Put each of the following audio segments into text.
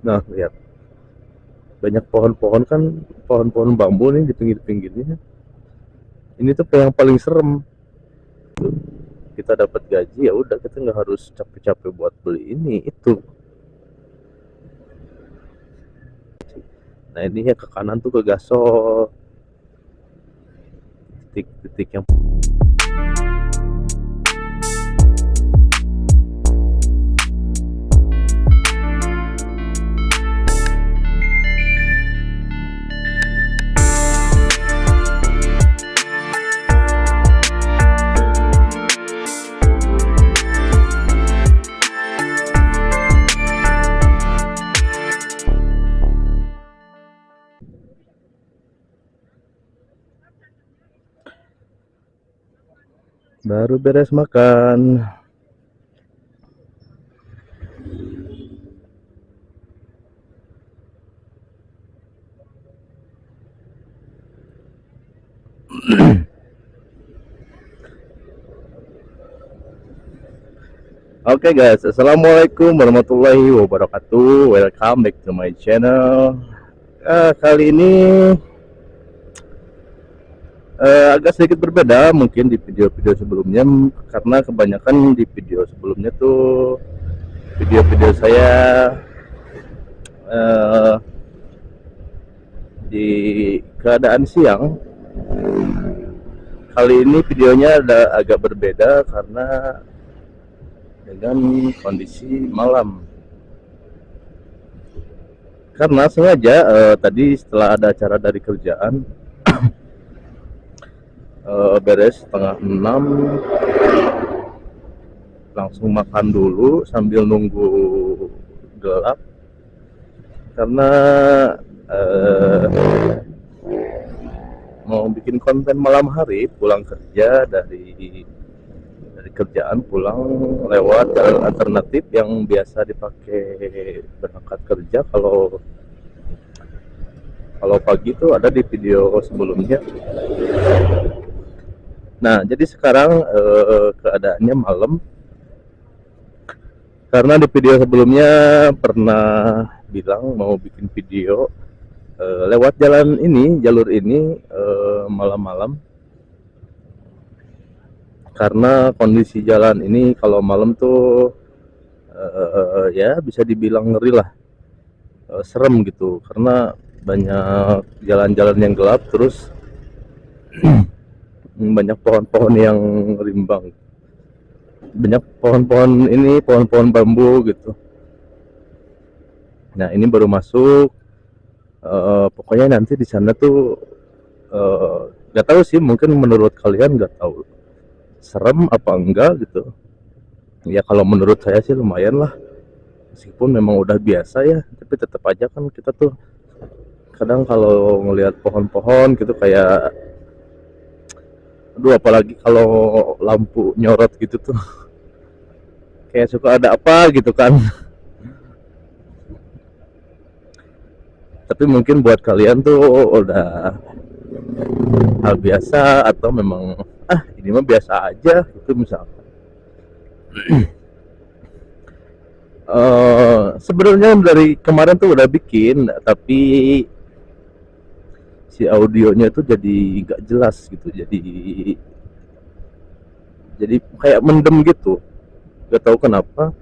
Nah, lihat banyak pohon-pohon kan, pohon-pohon bambu nih di pinggir-pinggirnya. Ini tuh yang paling serem. Kita dapat gaji ya udah, kita nggak harus capek-capek buat beli ini itu. Nah ini ya ke kanan tuh ke gasol, titik-titik yang baru beres makan. Oke guys, assalamualaikum warahmatullahi wabarakatuh. Welcome back to my channel. Kali ini agak sedikit berbeda mungkin di video-video sebelumnya, karena kebanyakan di video sebelumnya tuh video-video saya di keadaan siang. Kali ini videonya agak berbeda karena dengan kondisi malam. Karena sengaja tadi setelah ada acara dari kerjaan, beres setengah 6, langsung makan dulu sambil nunggu gelap, karena mau bikin konten malam hari pulang kerja dari kerjaan, pulang lewat jalan alternatif yang biasa dipakai berangkat kerja kalau pagi itu ada di video sebelumnya. Nah jadi sekarang keadaannya malam, karena di video sebelumnya pernah bilang mau bikin video lewat jalan ini, jalur ini malam-malam, karena kondisi jalan ini kalau malam tuh ya bisa dibilang ngeri lah, serem gitu, karena banyak jalan-jalan yang gelap, terus banyak pohon-pohon yang rimbang, banyak pohon-pohon ini, pohon-pohon bambu gitu. Nah ini baru masuk, pokoknya nanti di sana tuh nggak tahu sih, mungkin menurut kalian nggak tahu serem apa enggak gitu ya. Kalau menurut saya sih lumayan lah, meskipun memang udah biasa ya, tapi tetap aja kan kita tuh kadang kalau ngelihat pohon-pohon gitu kayak aduh, apalagi kalau lampu nyorot gitu tuh kayak suka ada apa gitu kan. Tapi mungkin buat kalian tuh udah hal biasa, atau memang ini mah biasa aja itu misalkan. Sebenarnya dari kemarin tuh udah bikin, tapi si audionya tuh jadi nggak jelas gitu, jadi kayak mendem gitu, nggak tahu kenapa.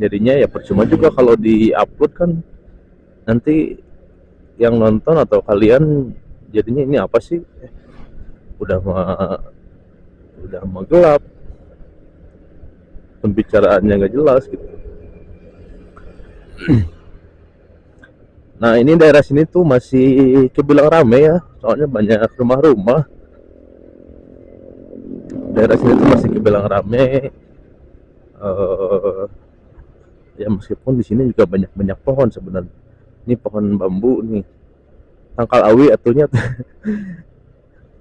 Jadinya ya percuma juga kalau di upload kan, nanti yang nonton atau kalian jadinya ini apa sih, udah mah gelap, pembicaraannya nggak jelas gitu. Nah ini daerah sini tuh masih kebilang rame ya, soalnya banyak rumah-rumah. Daerah sini tuh masih kebilang rame, ya meskipun di sini juga banyak pohon sebenarnya. Ini pohon bambu nih, tangkal awi atunya.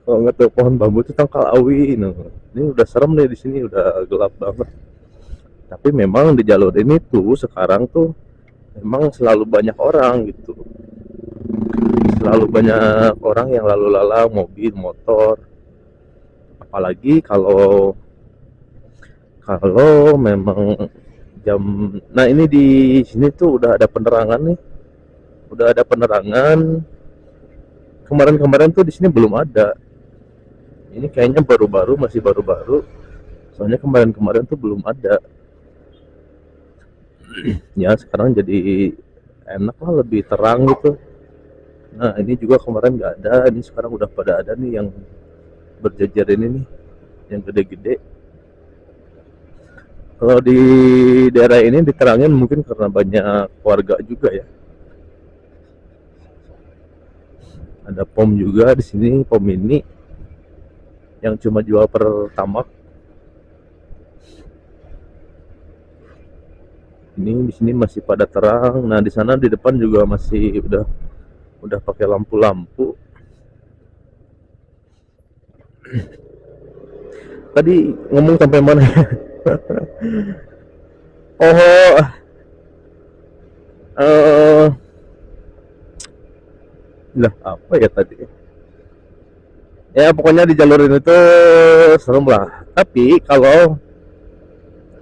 Kalau nggak tahu pohon bambu itu tangkal awi. Nah, ini udah serem nih, di sini udah gelap banget. Tapi memang di jalur ini tuh sekarang tuh memang selalu banyak orang gitu, selalu banyak orang yang lalu lalang, mobil, motor. Apalagi kalau memang jam. Nah ini di sini tuh udah ada penerangan nih, udah ada penerangan. Kemarin-kemarin tuh di sini belum ada. Ini kayaknya baru-baru, masih baru-baru. Soalnya kemarin-kemarin tuh belum ada. Ya sekarang jadi enak lah, lebih terang gitu. Nah ini juga kemarin nggak ada, ini sekarang udah pada ada nih yang berjejer ini nih, yang gede-gede. Kalau di daerah ini diterangin mungkin karena banyak warga juga ya. Ada pom juga di sini, pom mini yang cuma jual per tamak. Ini di sini masih pada terang. Nah di sana di depan juga masih udah pakai lampu-lampu. Tadi ngomong sampai mana ya? Oh, eh lah apa ya tadi? Ya pokoknya di jalur ini tuh serem lah. Tapi kalau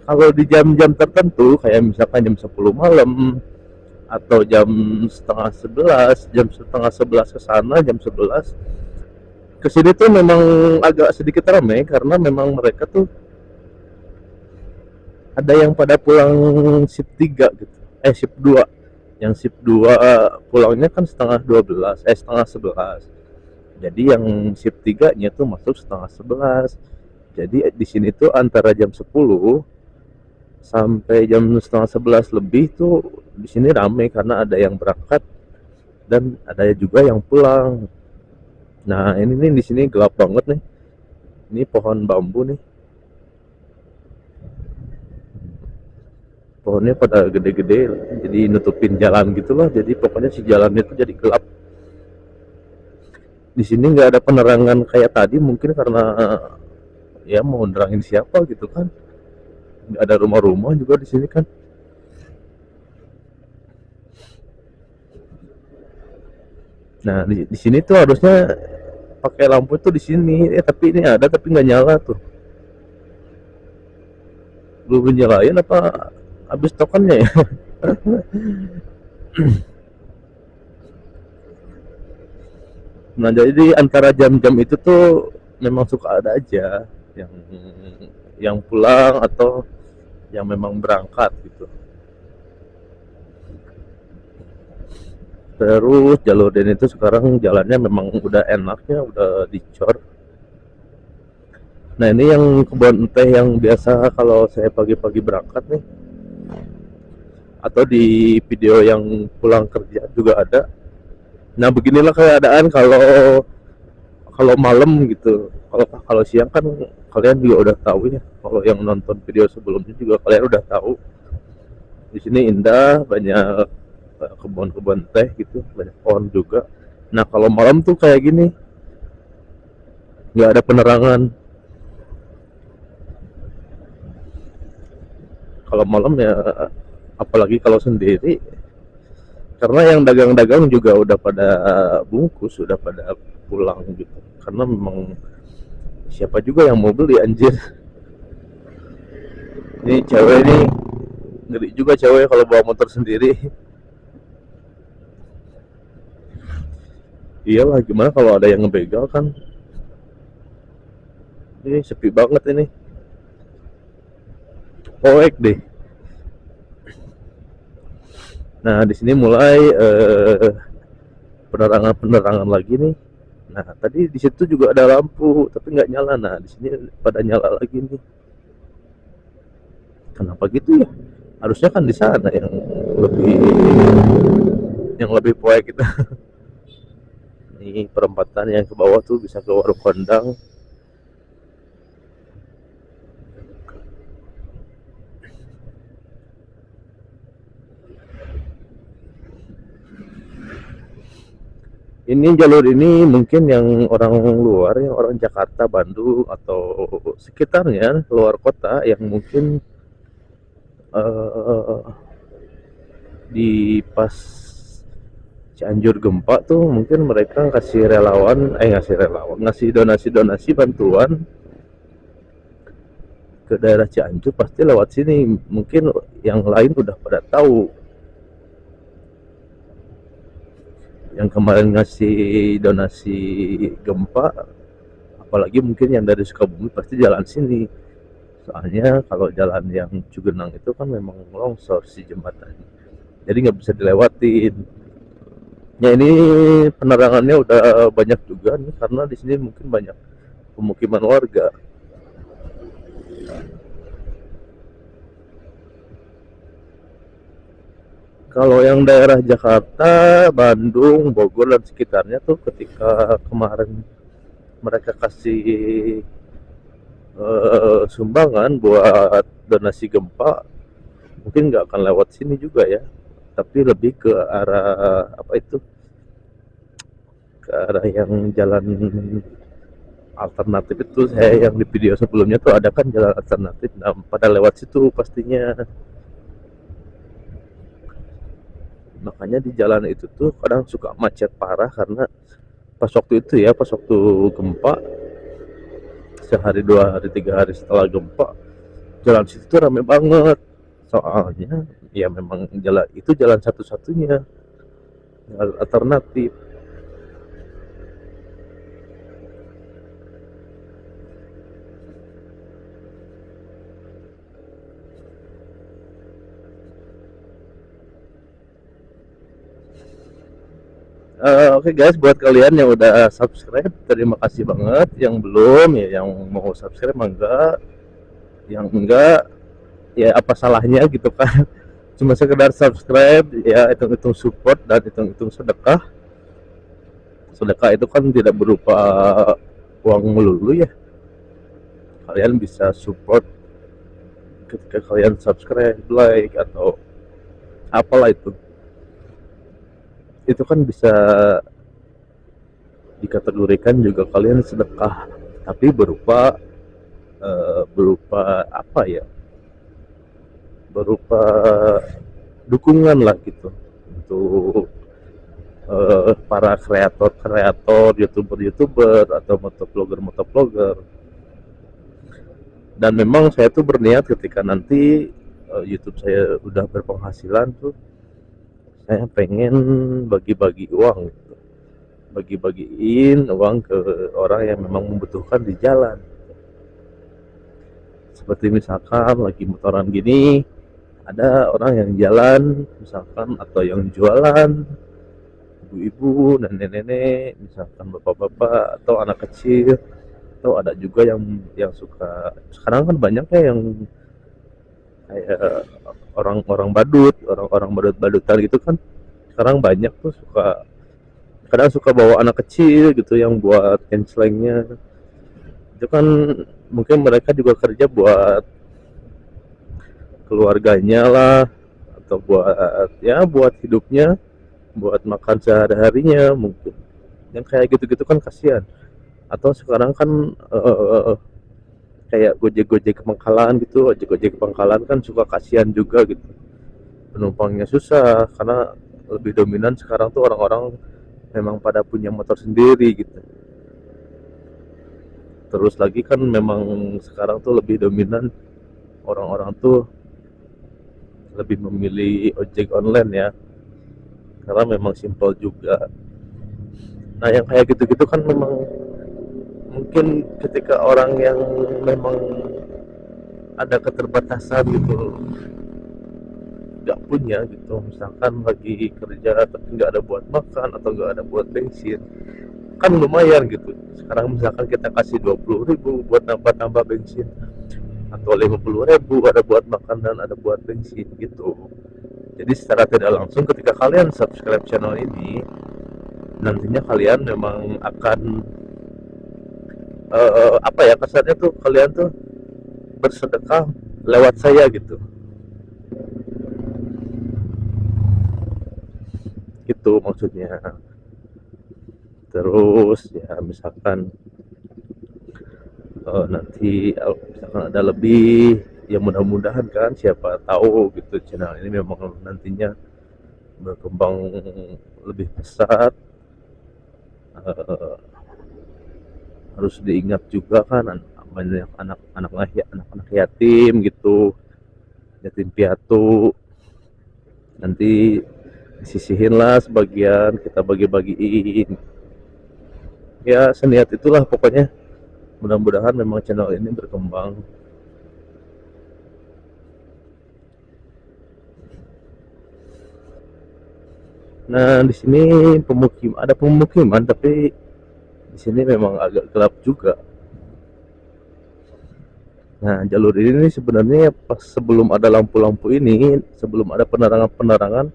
kalau di jam-jam tertentu kayak misalkan jam 10 malam atau jam setengah 11, jam setengah 11 ke sana, jam 11 ke sini tuh memang agak sedikit ramai karena memang mereka tuh ada yang pada pulang shift 3 gitu. Shift 2. Yang shift 2 pulangnya kan setengah 12, setengah 11. Jadi yang shift 3-nya tuh masuk setengah 11. Jadi di sini tuh antara jam 10 sampai jam setengah 11 lebih tuh di sini ramai karena ada yang berangkat dan ada juga yang pulang. Nah, ini nih di sini gelap banget nih. Ini pohon bambu nih. Pohonnya pada gede-gede, jadi nutupin jalan gitulah. Jadi pokoknya si jalannya itu jadi gelap. Di sini nggak ada penerangan kayak tadi, mungkin karena ya mau nerangin siapa gitu kan. Nggak ada rumah-rumah juga di sini kan. Nah, di sini tuh harusnya pakai lampu tuh di sini. Tapi ini ada tapi nggak nyala tuh. Belum nyalain apa habis tokennya ya? Nah, jadi antara jam-jam itu tuh memang suka ada aja yang pulang atau yang memang berangkat gitu. Terus jalur den itu sekarang jalannya memang udah enaknya, udah dicor. Nah ini yang kebun teh yang biasa kalau saya pagi-pagi berangkat nih, atau di video yang pulang kerja juga ada. Nah beginilah keadaan kalau kalau malam gitu. Kalau siang kan kalian juga udah tahu ya. Kalau yang nonton video sebelumnya juga kalian udah tahu. Di sini indah, banyak kebun-kebun teh gitu, banyak pohon juga. Nah kalau malam tuh kayak gini, nggak ada penerangan. Kalau malam ya, apalagi kalau sendiri, karena yang dagang-dagang juga udah pada bungkus, udah pada pulang gitu. Karena memang siapa juga yang mau beli anjir. Ini cewek ini ngeri juga, cewek kalau bawa motor sendiri. Iyalah, gimana kalau ada yang ngebegal kan. Ini sepi banget ini. Poek deh. Nah di sini mulai penerangan lagi nih. Nah tadi di situ juga ada lampu tapi nggak nyala. Nah di sini pada nyala lagi nih. Kenapa gitu ya? Harusnya kan di sana lebih yang lebih poek gitu. Ini perempatan yang ke bawah tuh bisa ke warung kondang. Ini jalur ini mungkin yang orang luar, yang orang Jakarta, Bandung atau sekitarnya, luar kota yang mungkin eh, di pas Cianjur gempa tuh mungkin mereka ngasih donasi-donasi bantuan ke daerah Cianjur pasti lewat sini. Mungkin yang lain udah pada tahu. Yang kemarin ngasih donasi gempa, apalagi mungkin yang dari Sukabumi pasti jalan sini. Soalnya kalau jalan yang Cugenang itu kan memang longsor si jembatan, jadi nggak bisa dilewatin. Ya ini penerangannya udah banyak juga nih karena di sini mungkin banyak pemukiman warga. Kalau yang daerah Jakarta, Bandung, Bogor dan sekitarnya tuh ketika kemarin mereka kasih sumbangan buat donasi gempa, mungkin nggak akan lewat sini juga ya, tapi lebih ke arah apa itu, ke arah yang jalan alternatif itu. Saya yang di video sebelumnya tuh ada kan jalan alternatif, nah pada lewat situ pastinya. Makanya di jalan itu tuh kadang suka macet parah karena pas waktu itu ya, pas waktu gempa, sehari dua hari tiga hari setelah gempa, jalan situ tuh rame banget. Soalnya ya memang jalan itu jalan satu-satunya, jalan alternatif. Oke guys, buat kalian yang udah subscribe, terima kasih banget. Yang belum ya, yang mau subscribe mangga, yang enggak ya apa salahnya gitu kan. Cuma sekedar subscribe ya, hitung-hitung support dan hitung-hitung sedekah. Sedekah itu kan tidak berupa uang melulu ya, kalian bisa support ketika kalian subscribe, like atau apalah itu kan bisa dikategorikan juga kalian sedekah, tapi berupa apa ya, berupa dukungan lah gitu untuk para kreator youtuber atau motovlogger. Dan memang saya tuh berniat ketika nanti YouTube saya udah berpenghasilan tuh, saya pengen bagi-bagi uang gitu. Bagi-bagiin uang ke orang yang memang membutuhkan di jalan. Seperti misalkan lagi motoran gini, ada orang yang jalan misalkan, atau yang jualan, ibu-ibu, nenek-nenek, misalkan bapak-bapak atau anak kecil, atau ada juga yang suka, sekarang kan banyak ya yang kayak orang-orang badut, orang-orang badut-badutan gitu kan. Sekarang banyak tuh suka, kadang suka bawa anak kecil gitu yang buat cancelingnya. Itu kan mungkin mereka juga kerja buat keluarganya lah, atau buat ya buat hidupnya, buat makan sehari-harinya mungkin. Yang kayak gitu-gitu kan kasihan. Atau sekarang kan kayak gojek-gojek Pangkalan gitu, ojek-ojek Pangkalan kan suka kasihan juga gitu, penumpangnya susah karena lebih dominan sekarang tuh orang-orang memang pada punya motor sendiri gitu. Terus lagi kan memang sekarang tuh lebih dominan orang-orang tuh lebih memilih ojek online ya, karena memang simpel juga. Nah yang kayak gitu-gitu kan memang mungkin ketika orang yang memang ada keterbatasan gitu, nggak punya gitu, misalkan lagi kerja tapi nggak ada buat makan atau nggak ada buat bensin, kan lumayan gitu. Sekarang misalkan kita kasih 20.000 buat nambah-nambah bensin, atau 50.000 ada buat makan dan ada buat bensin gitu. Jadi secara tidak langsung ketika kalian subscribe channel ini, nantinya kalian memang akan apa ya, kasarnya tuh kalian tuh bersedekah lewat saya gitu. Gitu maksudnya. Terus ya misalkan nanti misalkan ada lebih, ya mudah-mudahan kan, siapa tahu gitu channel ini memang nantinya berkembang lebih pesat. Harus diingat juga kan banyak anak-anak yatim gitu, yatim piatu. Nanti disisihin lah sebagian, kita bagi-bagiin. Ya seniat itulah pokoknya. Mudah-mudahan memang channel ini berkembang. Nah, di sini ada pemukiman, tapi di sini memang agak gelap juga. Nah, jalur ini sebenarnya pas sebelum ada lampu-lampu ini, sebelum ada penerangan-penerangan,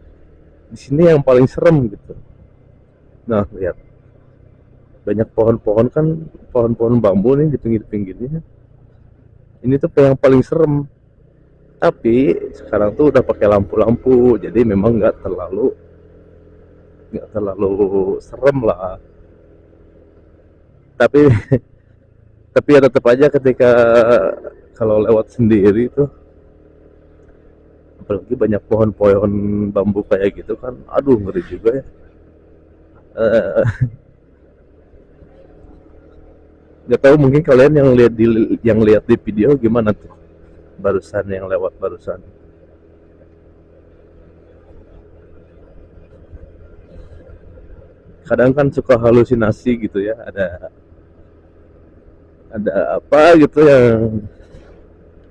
di sini yang paling serem gitu. Nah, lihat banyak pohon-pohon kan, pohon-pohon bambu nih di pinggir-pinggirnya. Ini tuh yang paling serem. Tapi sekarang tuh udah pakai lampu-lampu, jadi memang nggak terlalu serem lah. Tapi tapi ya tetap aja ketika kalau lewat sendiri tuh, apalagi banyak pohon-pohon bambu kayak gitu kan, aduh ngeri juga ya. Eh, nggak tahu mungkin kalian yang lihat di video gimana tuh barusan yang lewat barusan. Kadang kan suka halusinasi gitu ya, ada apa gitu yang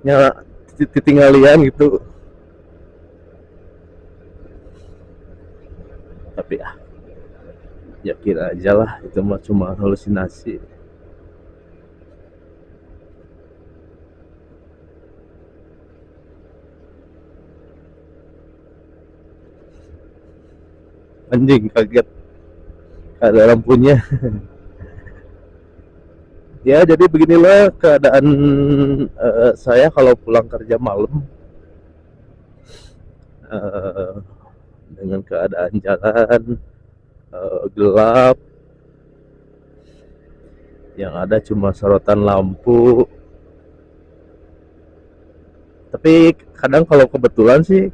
nyala titinggalian gitu. Tapi ya kira aja lah itu mah cuma halusinasi. Anjing kaget ada lampunya. Ya jadi beginilah keadaan saya kalau pulang kerja malam, eh, dengan keadaan jalan gelap, yang ada cuma sorotan lampu. Tapi kadang kalau kebetulan sih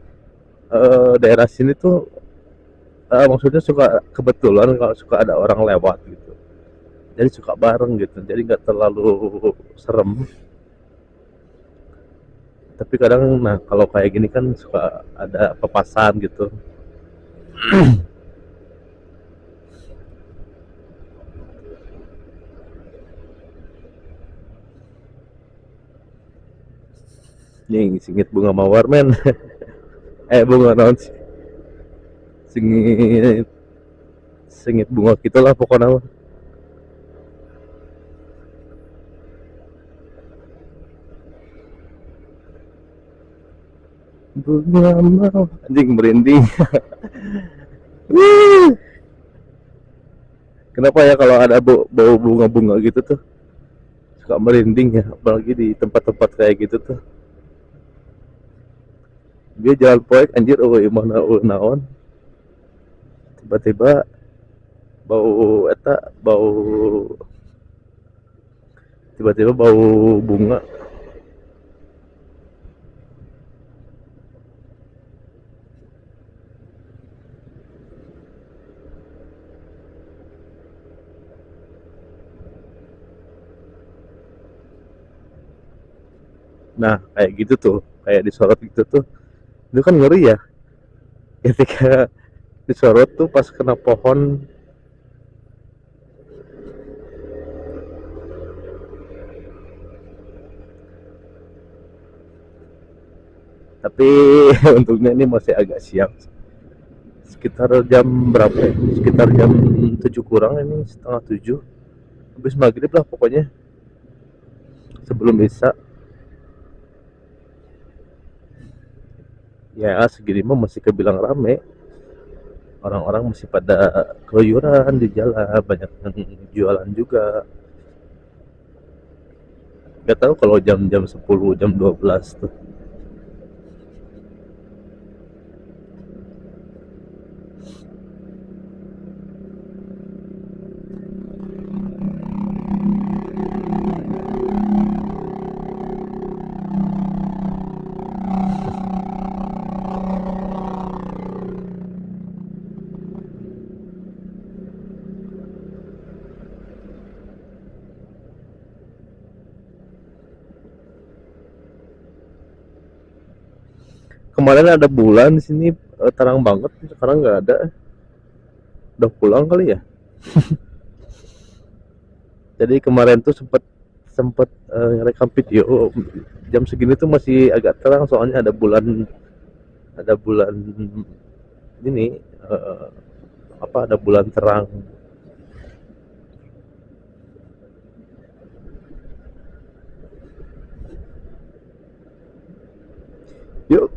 daerah sini tuh, maksudnya suka kebetulan kalau suka ada orang lewat gitu, jadi suka bareng gitu, jadi nggak terlalu serem. Tapi kadang nah kalau kayak gini kan suka ada pepasan gitu. Nih singit bunga mawar men. Bunga naon sih, singit singit bunga gitulah pokoknya. Bunga mawar anjing merinding. Kenapa ya kalau ada bau bunga-bunga gitu tuh suka merinding ya, apalagi di tempat-tempat kayak gitu tuh. Dia jalan poek anjir, mana naon, tiba-tiba bau tiba-tiba bau bunga. Nah kayak gitu tuh, kayak disorot gitu tuh, itu kan ngeri ya ketika disorot tuh pas kena pohon. Tapi untungnya ini masih agak siang, sekitar jam berapa ya? Sekitar jam 7 kurang, ini setengah 7, habis maghrib lah pokoknya, sebelum isya. Ya segini mah masih kebilang rame, orang-orang masih pada keluyuran di jalan, banyak yang jualan juga. Gak tahu kalau jam-jam 10 jam 12 tuh. Kemarin ada bulan di sini, terang banget, sekarang nggak ada. Udah pulang kali ya. Jadi kemarin tuh sempet sempet ngerekam video jam segini tuh masih agak terang, soalnya ada bulan ini, ada bulan terang. Yuk.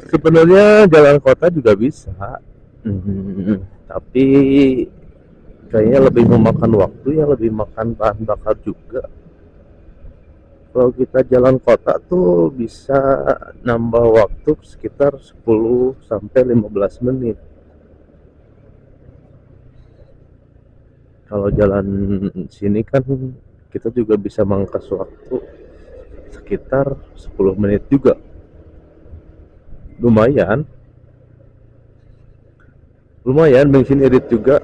Sebenarnya jalan kota juga bisa. Tapi kayaknya lebih memakan waktu ya, lebih makan bahan bakar juga. Kalau kita jalan kota tuh bisa nambah waktu sekitar 10 sampai 15 menit. Kalau jalan sini kan kita juga bisa mangkas waktu sekitar 10 menit juga. Lumayan, lumayan bensin irit juga.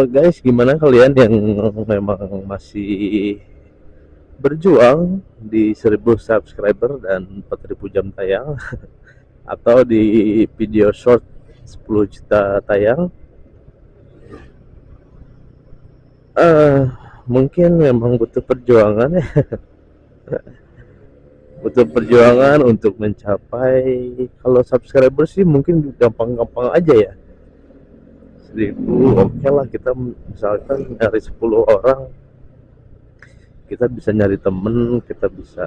Guys, gimana kalian yang memang masih berjuang di 1000 subscriber dan 4000 jam tayang, atau di video short 10 juta tayang? eh Mungkin memang butuh perjuangan ya, butuh perjuangan untuk mencapai. Kalau subscriber sih mungkin gampang-gampang aja ya, 1000 oke lah. Kita misalkan dari 10 orang, kita bisa nyari temen, kita bisa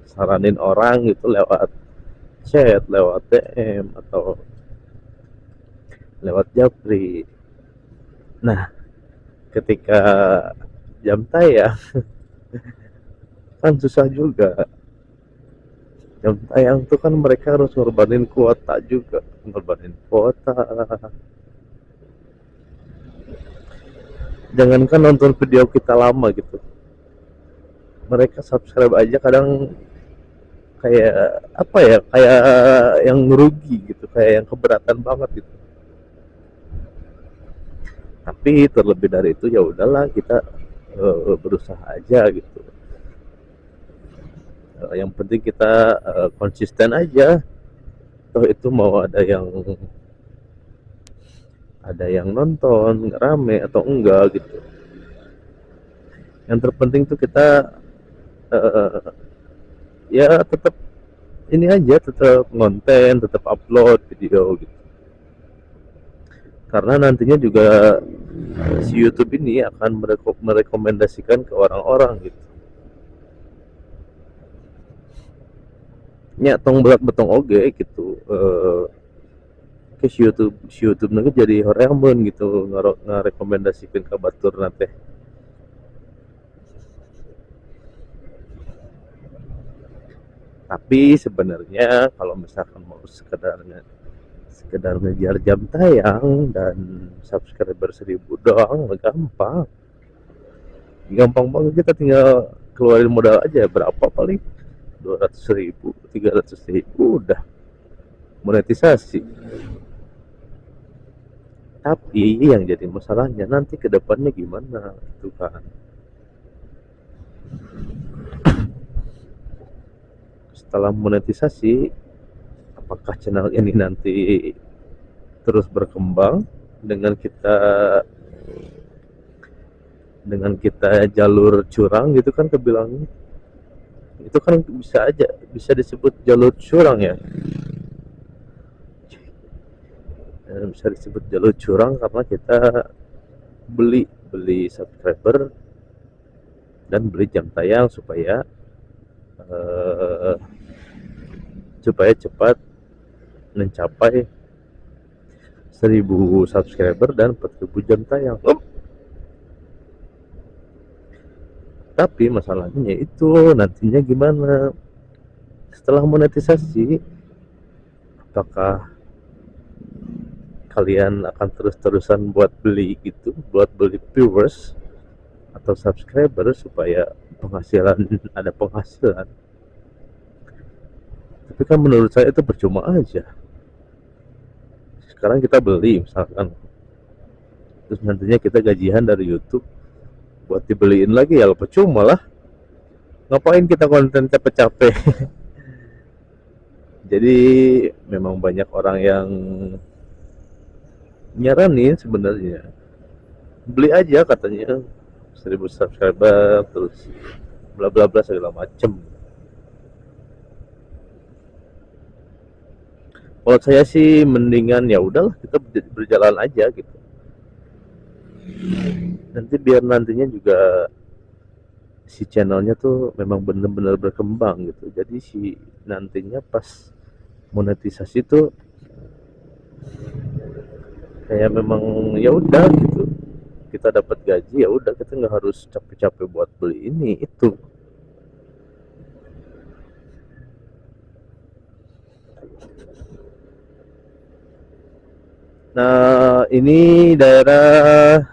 saranin orang gitu lewat chat, lewat DM, atau lewat Japri. Nah, ketika jam tayang kan susah juga. Jam tayang tuh kan mereka harus ngorbanin kuota juga, ngorbanin kuota. Jangankan nonton video kita lama gitu, mereka subscribe aja kadang kayak apa ya, kayak yang ngerugi gitu, kayak yang keberatan banget gitu. Tapi terlebih dari itu ya udahlah, kita berusaha aja gitu. Yang penting kita konsisten aja. Toh itu mau ada yang nonton rame atau enggak gitu, yang terpenting tuh kita uh, ya tetap ini aja, tetap konten, tetap upload video gitu. Karena nantinya juga si YouTube ini akan merekomendasikan ke orang-orang gitu. Nya tong belat betong oge gitu, ke si YouTube nanti jadi horeamun gitu, ngarekomendasikan ke batur nate. Tapi sebenarnya kalau misalkan mau sekedar ngejar jam tayang dan subscriber 1000 doang, gampang. Gampang banget, kita tinggal keluarin modal aja berapa, paling 200.000, 300.000 udah monetisasi. Tapi yang jadi masalahnya nanti kedepannya gimana itu kan. Setelah monetisasi, apakah channel ini nanti terus berkembang dengan kita jalur curang gitu kan kebilangnya. Itu kan bisa disebut jalur curang ya. Bisa disebut jalur curang karena kita beli beli subscriber dan beli jam tayang eh, supaya cepat mencapai 1000 subscriber dan 4000 jam tayang. Tapi masalahnya itu nantinya gimana setelah monetisasi, apakah kalian akan terus-terusan buat beli gitu, buat beli viewers atau subscriber supaya ada penghasilan. Tapi kan menurut saya itu percuma aja. Sekarang kita beli misalkan, terus nantinya kita gajian dari YouTube buat dibeliin lagi, ya percuma lah. Ngapain kita konten capek-capek? Jadi memang banyak orang yang nyaranin sebenarnya beli aja katanya 1000 subscriber terus bla bla bla segala macem. Kalau saya sih mendingan ya udahlah kita berjalan aja gitu. Nanti biar nantinya juga si channelnya tuh memang benar-benar berkembang gitu. Jadi si nantinya pas monetisasi tuh kayak memang ya udah gitu, kita dapat gaji ya udah, kita nggak harus capek-capek buat beli ini itu. Nah ini daerah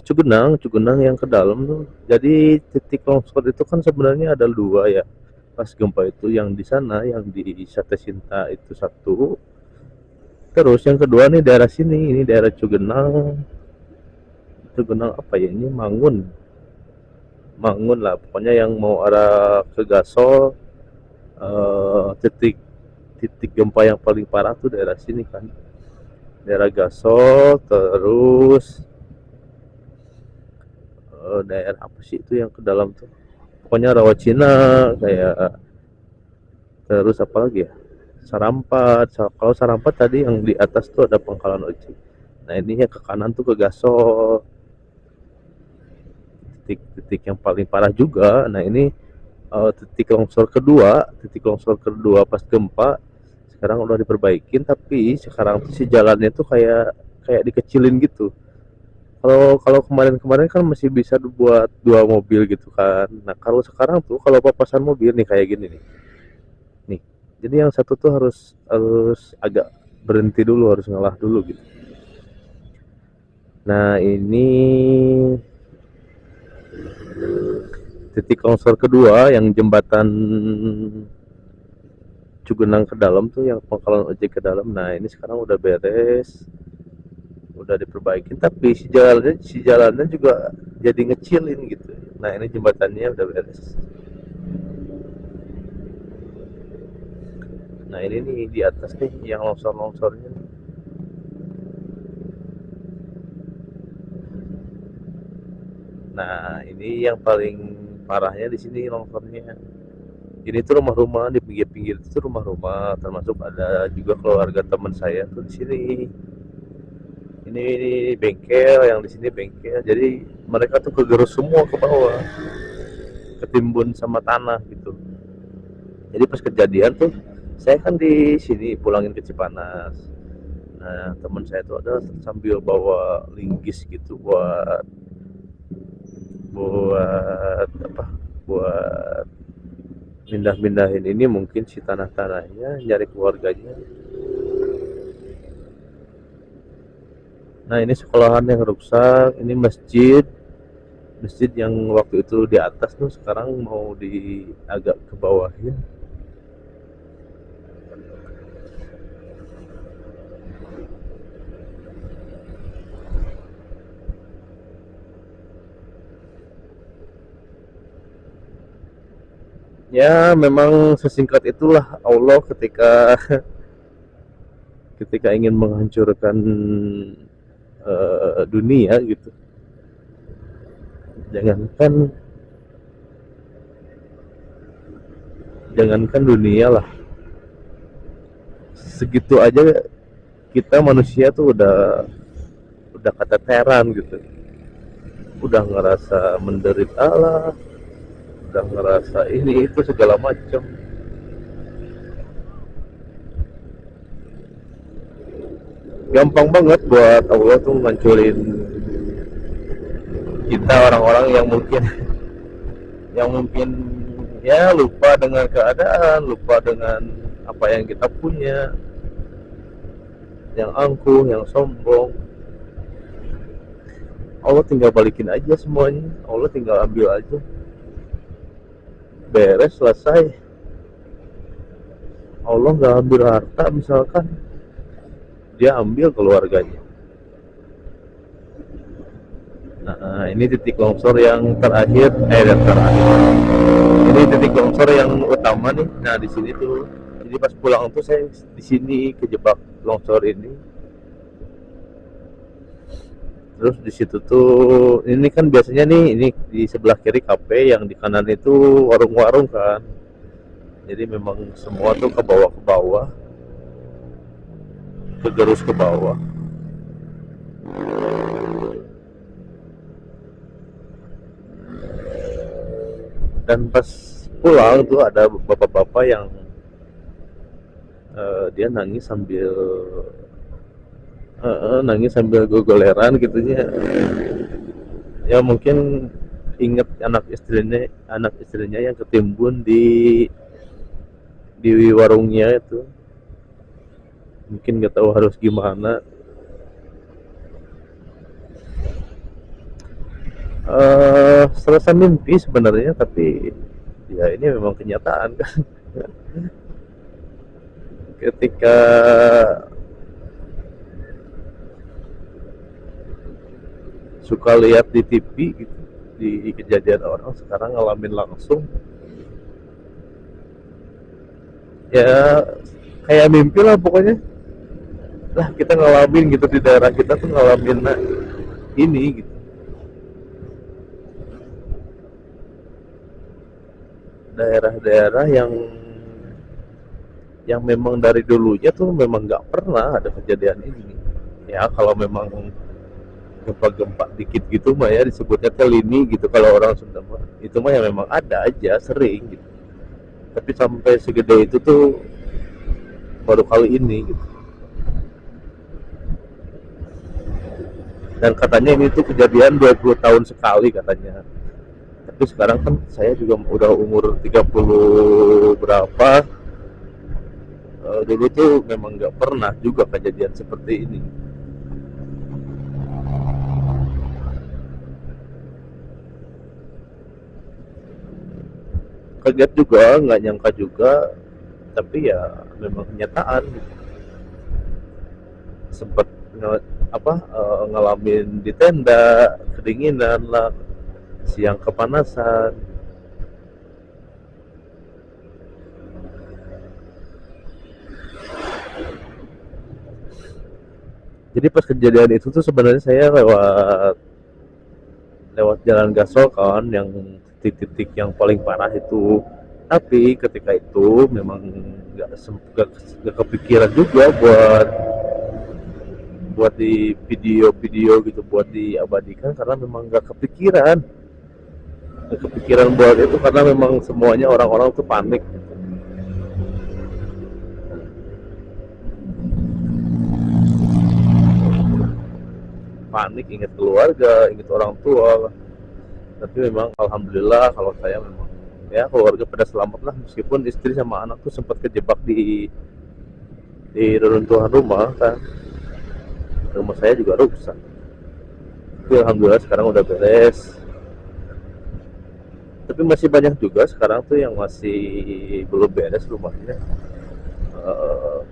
Cugenang yang ke dalam tuh. Jadi titik longsor itu kan sebenarnya ada dua ya. Pas gempa itu yang di sana, yang di Sate Sinta itu satu. Terus yang kedua nih daerah sini, ini daerah Cugenang. Cugenang apa ya ini? Mangun lah. Pokoknya yang mau arah ke Gasol, titik gempa yang paling parah tuh daerah sini kan. Daerah Gasol, terus daerah apa sih itu yang ke dalam tuh? Pokoknya rawa Cina kayak, terus apa lagi ya, Sarampat. Kalau Sarampat tadi yang di atas tuh ada Pangkalan Ojek, nah ini yang ke kanan tuh ke Gasol, titik yang paling parah juga. Nah ini titik longsor kedua pas gempa. Sekarang udah diperbaikin, tapi sekarang tuh si jalannya tuh kayak dikecilin gitu. Kalau kemarin kan masih bisa buat 2 mobil gitu kan. Nah kalau sekarang tuh kalau papasan mobil nih kayak gini nih, jadi yang satu tuh harus agak berhenti dulu, harus ngalah dulu gitu. Nah ini titik longsor kedua yang jembatan Cugenang ke dalam tuh, yang Pangkalan Ojek ke dalam. Nah ini sekarang udah beres, udah diperbaikin, tapi si jalannya juga jadi ngecilin gitu. Nah ini jembatannya udah beres. Nah ini nih di atas nih yang longsor-longsornya. Nah ini yang paling parahnya di sini longsornya. Ini tuh rumah-rumah di pinggir-pinggir itu rumah-rumah, termasuk ada juga keluarga teman saya tuh di sini. Ini bengkel, yang di sini bengkel. Jadi mereka tuh kegerus semua ke bawah, ketimbun sama tanah gitu. Jadi pas kejadian tuh saya kan di sini pulangin ke Cipanas. Nah teman saya tuh ada sambil bawa linggis gitu buat buat apa buat pindah-pindahin ini mungkin si tanah-tanahnya, nyari keluarganya. Nah ini sekolahan yang rusak, ini masjid yang waktu itu di atas tuh sekarang mau agak ke bawahin. Ya memang sesingkat itulah Allah ketika ketika ingin menghancurkan dunia gitu. Jangankan jangankan dunia lah, segitu aja kita manusia tuh udah keteteran gitu, udah ngerasa menderita lah, udah ngerasa ini itu segala macam. Gampang banget buat Allah tuh ngancurin kita, orang-orang yang mungkin yang mungkin ya lupa dengan keadaan, lupa dengan apa yang kita punya, yang angkuh, yang sombong. Allah tinggal balikin aja semuanya, Allah tinggal ambil aja, beres, selesai. Allah nggak ambil harta misalkan, dia ambil keluarganya. Nah, ini titik longsor yang terakhir, yang terakhir. Ini titik longsor yang utama nih. Nah, di sini tuh. Jadi pas pulang tuh saya di sini kejebak longsor ini. Terus di situ tuh, ini kan biasanya nih, ini di sebelah kiri kafe, yang di kanan itu warung-warung kan. Jadi memang semua tuh ke bawah, kegerus ke bawah. Dan pas pulang tuh ada bapak-bapak yang dia nangis sambil gogoleran gitunya. Ya mungkin inget anak istrinya yang ketimbun di warungnya itu. Mungkin nggak tahu harus gimana. Serasa mimpi sebenarnya, tapi ya ini memang kenyataan kan. Ketika suka lihat di TV gitu, di kejadian orang, sekarang ngalamin langsung, ya kayak mimpi lah pokoknya. Lah kita ngalamin gitu, di daerah kita tuh ngalamin ini gitu. Daerah-daerah yang memang dari dulunya tuh memang nggak pernah ada kejadian ini. Ya kalau memang gempa-gempa dikit gitu mah ya disebutnya telini gitu kalau orang Sunda mah. Itu mah ya memang ada aja, sering gitu. Tapi sampai segede itu tuh baru kali ini gitu. Dan katanya ini tuh kejadian 20 tahun sekali katanya. Tapi sekarang kan saya juga udah umur 30 berapa. Dulu tuh memang nggak pernah juga kejadian seperti ini. Kaget juga, nggak nyangka juga, tapi ya memang kenyataan. Sempat ngalamin di tenda, kedinginan lah, siang kepanasan. Jadi pas kejadian itu tuh sebenarnya saya lewat jalan gasol kan, yang titik-titik yang paling parah itu. Tapi ketika itu memang nggak kepikiran juga buat di video-video gitu, buat diabadikan, karena memang nggak kepikiran buat itu, karena memang semuanya orang-orang tuh panik, ingat keluarga, ingat orang tua. Tapi memang alhamdulillah kalau saya memang ya keluarga pada selamat lah, meskipun istri sama anak tuh sempat kejebak di reruntuhan rumah kan. Rumah saya juga rusak, tapi alhamdulillah sekarang udah beres. Tapi masih banyak juga sekarang tuh yang masih belum beres rumahnya.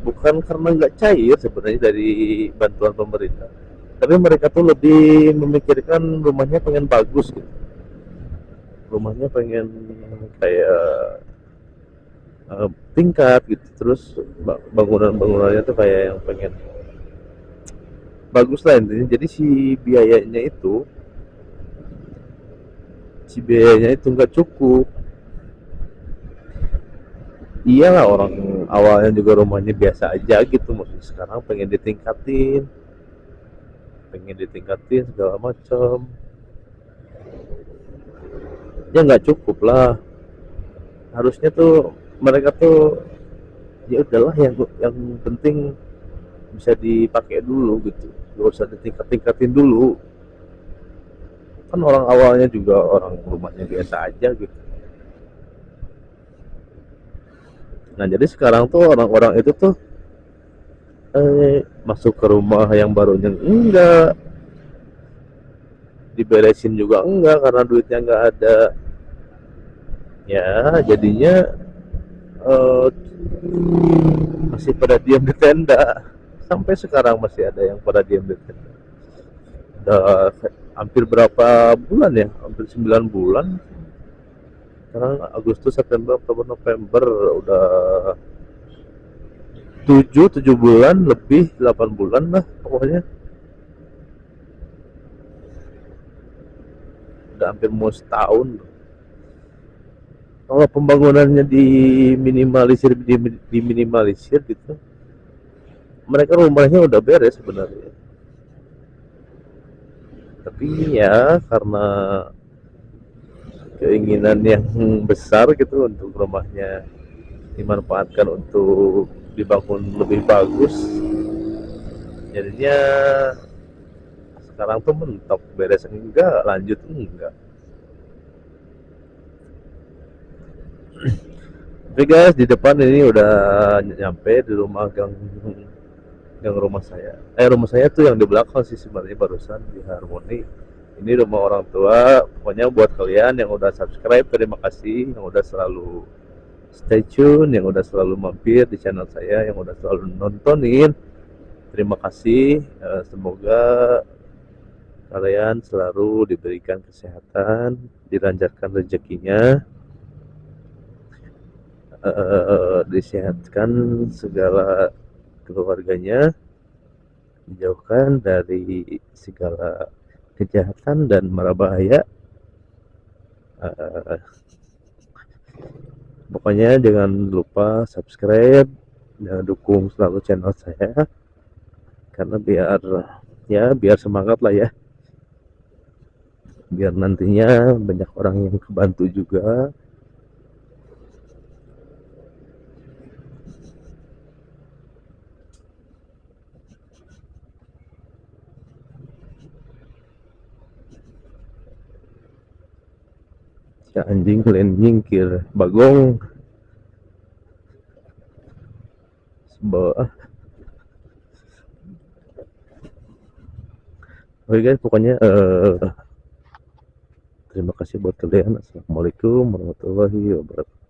Bukan karena nggak cair sebenarnya dari bantuan pemerintah, tapi mereka tuh lebih memikirkan rumahnya pengen bagus gitu. Rumahnya pengen kayak tingkat gitu, terus bangunannya tuh kayak yang pengen bagus lah intinya. Jadi si biayanya itu nggak cukup. Iyalah, orang awalnya juga rumahnya biasa aja gitu, maksudnya sekarang pengen ditingkatin segala macam, ya nggak cukup lah. Harusnya tuh mereka tuh ya udahlah, yang penting bisa dipakai dulu gitu, nggak usah ditingkat-tingkatin dulu. Kan orang awalnya juga orang rumahnya biasa aja gitu. Nah jadi sekarang tuh orang-orang itu tuh masuk ke rumah yang barunya enggak, diberesin juga enggak karena duitnya enggak ada. Ya jadinya eh, masih pada diam di tenda. Sampai sekarang masih ada yang pada diam di tenda. Udah hampir berapa bulan ya? Hampir 9 bulan. Sekarang Agustus, September, Oktober, November, udah 7 bulan lebih, 8 bulan lah pokoknya. Udah hampir mau setahun. Kalau pembangunannya diminimalisir gitu, mereka rumahnya udah beres sebenarnya. Tapi ya karena keinginan yang besar gitu untuk rumahnya dimanfaatkan untuk dibangun lebih bagus, jadinya sekarang tuh mentok, beres enggak, lanjut enggak. Tapi guys, di depan ini udah nyampe di rumah gang gang rumah saya tuh yang di belakang sih sebenarnya, barusan di Harmoni. Ini rumah orang tua. Pokoknya buat kalian yang udah subscribe, terima kasih. Yang udah selalu stay tune, yang udah selalu mampir di channel saya, yang udah selalu nontonin, terima kasih. Semoga kalian selalu diberikan kesehatan, dilancarkan rezekinya, disehatkan segala keluarganya, dijauhkan dari segala kejahatan dan mara bahaya. Uh, Pokoknya jangan lupa subscribe dan dukung selalu channel saya, karena biar semangat lah ya, biar nantinya banyak orang yang kebantu juga. Si anjing lain nyingkir bagong sebab. Oke guys, pokoknya terima kasih buat kalian. Assalamualaikum warahmatullahi wabarakatuh.